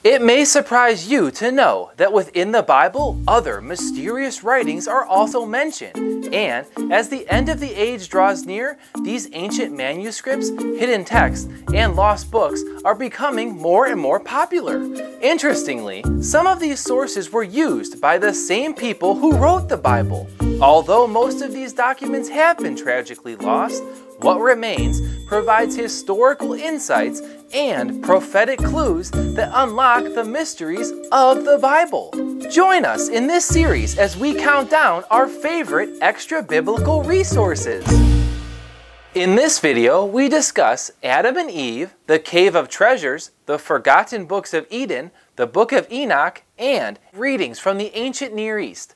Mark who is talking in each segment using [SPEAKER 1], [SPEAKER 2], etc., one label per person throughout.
[SPEAKER 1] It may surprise you to know that within the Bible, other mysterious writings are also mentioned, and as the end of the age draws near, these ancient manuscripts, hidden texts, and lost books are becoming more and more popular. Interestingly, some of these sources were used by the same people who wrote the Bible. Although most of these documents have been tragically lost, what remains provides historical insights and prophetic clues that unlock the mysteries of the Bible. Join us in this series as we count down our favorite extra-biblical resources. In this video, we discuss Adam and Eve, the Cave of Treasures, the Forgotten Books of Eden, the Book of Enoch, and readings from the ancient Near East.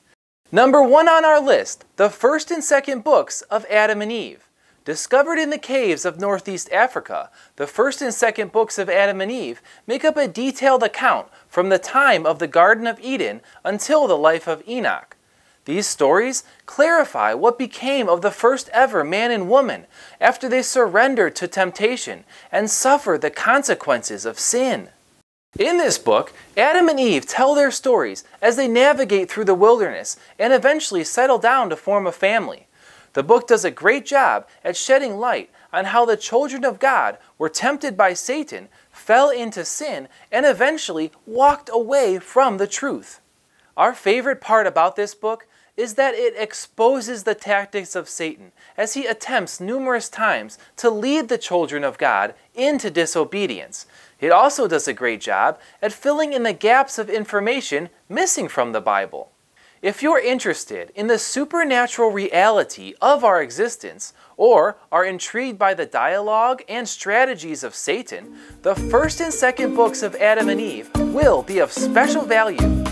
[SPEAKER 1] Number 1 on our list, the first and second books of Adam and Eve. Discovered in the caves of Northeast Africa, the first and second books of Adam and Eve make up a detailed account from the time of the Garden of Eden until the life of Enoch. These stories clarify what became of the first ever man and woman after they surrendered to temptation and suffered the consequences of sin. In this book, Adam and Eve tell their stories as they navigate through the wilderness and eventually settle down to form a family. The book does a great job at shedding light on how the children of God were tempted by Satan, fell into sin, and eventually walked away from the truth. Our favorite part about this book is that it exposes the tactics of Satan as he attempts numerous times to lead the children of God into disobedience. It also does a great job at filling in the gaps of information missing from the Bible. If you're interested in the supernatural reality of our existence, or are intrigued by the dialogue and strategies of Satan, the first and second books of Adam and Eve will be of special value.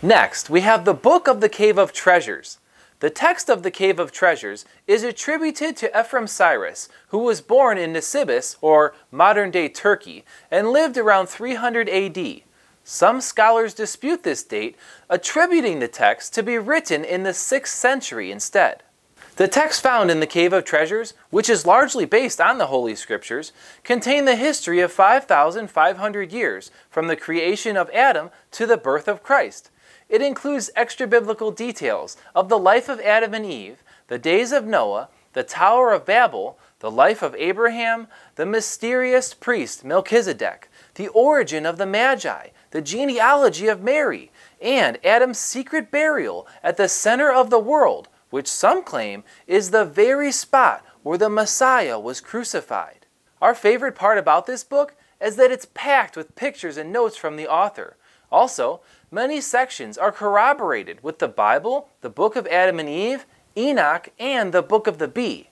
[SPEAKER 1] Next, we have the Book of the Cave of Treasures. The text of the Cave of Treasures is attributed to Ephraim Cyrus, who was born in Nisibis, or modern-day Turkey, and lived around 300 AD. Some scholars dispute this date, attributing the text to be written in the 6th century instead. The text found in the Cave of Treasures, which is largely based on the Holy Scriptures, contain the history of 5,500 years from the creation of Adam to the birth of Christ. It includes extra-biblical details of the life of Adam and Eve, the days of Noah, the Tower of Babel, the life of Abraham, the mysterious priest Melchizedek, the origin of the Magi, the genealogy of Mary, and Adam's secret burial at the center of the world, which some claim is the very spot where the Messiah was crucified. Our favorite part about this book is that it's packed with pictures and notes from the author. Also, many sections are corroborated with the Bible, the Book of Adam and Eve, Enoch, and the Book of the Bee.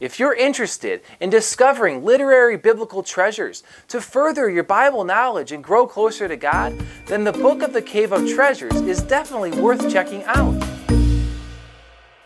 [SPEAKER 1] If you're interested in discovering literary biblical treasures to further your Bible knowledge and grow closer to God, then the Book of the Cave of Treasures is definitely worth checking out.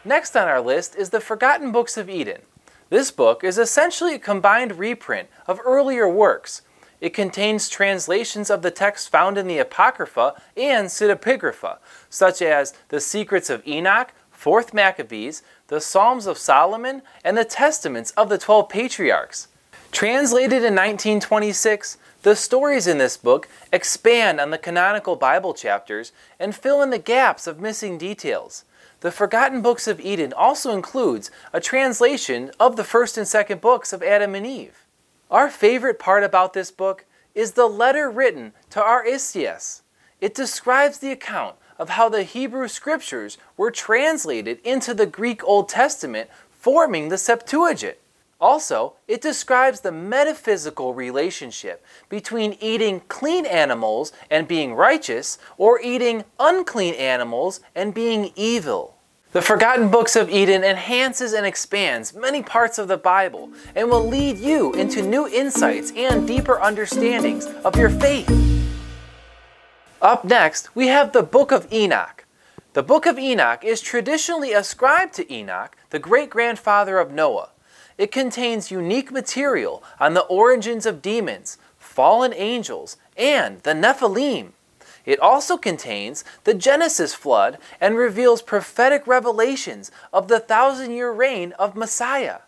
[SPEAKER 1] Next on our list is the Forgotten Books of Eden. This book is essentially a combined reprint of earlier works. It contains translations of the texts found in the Apocrypha and Pseudepigrapha, such as the Secrets of Enoch, 4th Maccabees, the Psalms of Solomon, and the Testaments of the 12 Patriarchs. Translated in 1926, the stories in this book expand on the canonical Bible chapters and fill in the gaps of missing details. The Forgotten Books of Eden also includes a translation of the first and second books of Adam and Eve. Our favorite part about this book is the letter written to Aristeas. It describes the account of how the Hebrew Scriptures were translated into the Greek Old Testament, forming the Septuagint. Also, it describes the metaphysical relationship between eating clean animals and being righteous, or eating unclean animals and being evil. The Forgotten Books of Eden enhances and expands many parts of the Bible and will lead you into new insights and deeper understandings of your faith. Up next, we have the Book of Enoch. The Book of Enoch is traditionally ascribed to Enoch, the great-grandfather of Noah. It contains unique material on the origins of demons, fallen angels, and the Nephilim. It also contains the Genesis flood and reveals prophetic revelations of the 1,000-year reign of Messiah.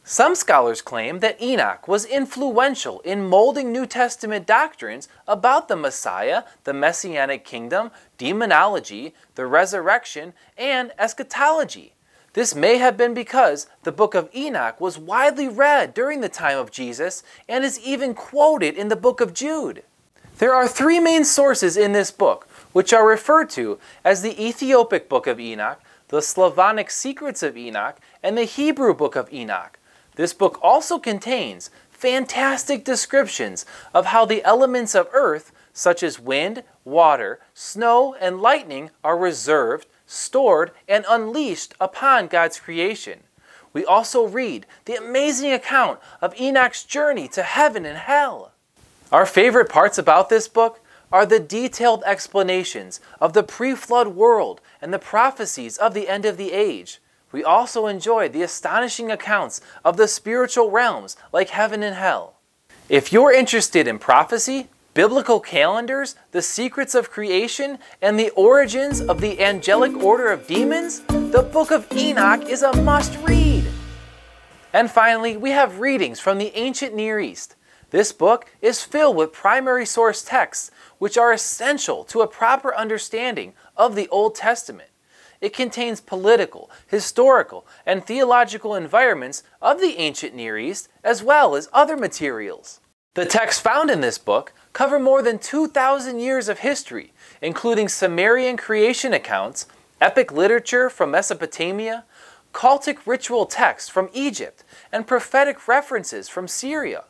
[SPEAKER 1] Some scholars claim that Enoch was influential in molding New Testament doctrines about the Messiah, the Messianic kingdom, demonology, the resurrection, and eschatology. This may have been because the book of Enoch was widely read during the time of Jesus and is even quoted in the book of Jude. There are three main sources in this book, which are referred to as the Ethiopic book of Enoch, the Slavonic secrets of Enoch, and the Hebrew book of Enoch. This book also contains fantastic descriptions of how the elements of earth, such as wind, water, snow, and lightning, are reserved, stored, and unleashed upon God's creation. We also read the amazing account of Enoch's journey to heaven and hell. Our favorite parts about this book are the detailed explanations of the pre-flood world and the prophecies of the end of the age. We also enjoy the astonishing accounts of the spiritual realms like heaven and hell. If you're interested in prophecy, biblical calendars, the secrets of creation, and the origins of the angelic order of demons, the Book of Enoch is a must-read. And finally, we have readings from the ancient Near East. This book is filled with primary source texts which are essential to a proper understanding of the Old Testament. It contains political, historical, and theological environments of the ancient Near East, as well as other materials. The texts found in this book cover more than 2,000 years of history, including Sumerian creation accounts, epic literature from Mesopotamia, cultic ritual texts from Egypt, and prophetic references from Syria.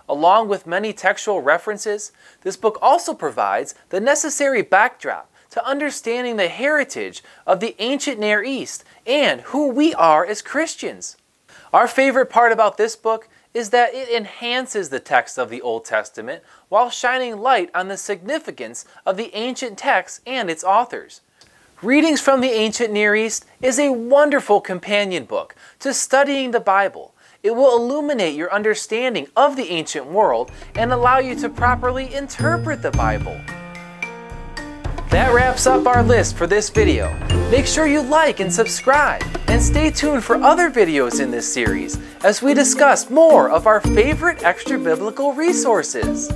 [SPEAKER 1] Along with many textual references, this book also provides the necessary backdrop to understanding the heritage of the ancient Near East and who we are as Christians. Our favorite part about this book is that it enhances the text of the Old Testament while shining light on the significance of the ancient texts and its authors. Readings from the ancient Near East is a wonderful companion book to studying the Bible. It will illuminate your understanding of the ancient world and allow you to properly interpret the Bible. That wraps up our list for this video. Make sure you like and subscribe, and stay tuned for other videos in this series as we discuss more of our favorite extra biblical resources.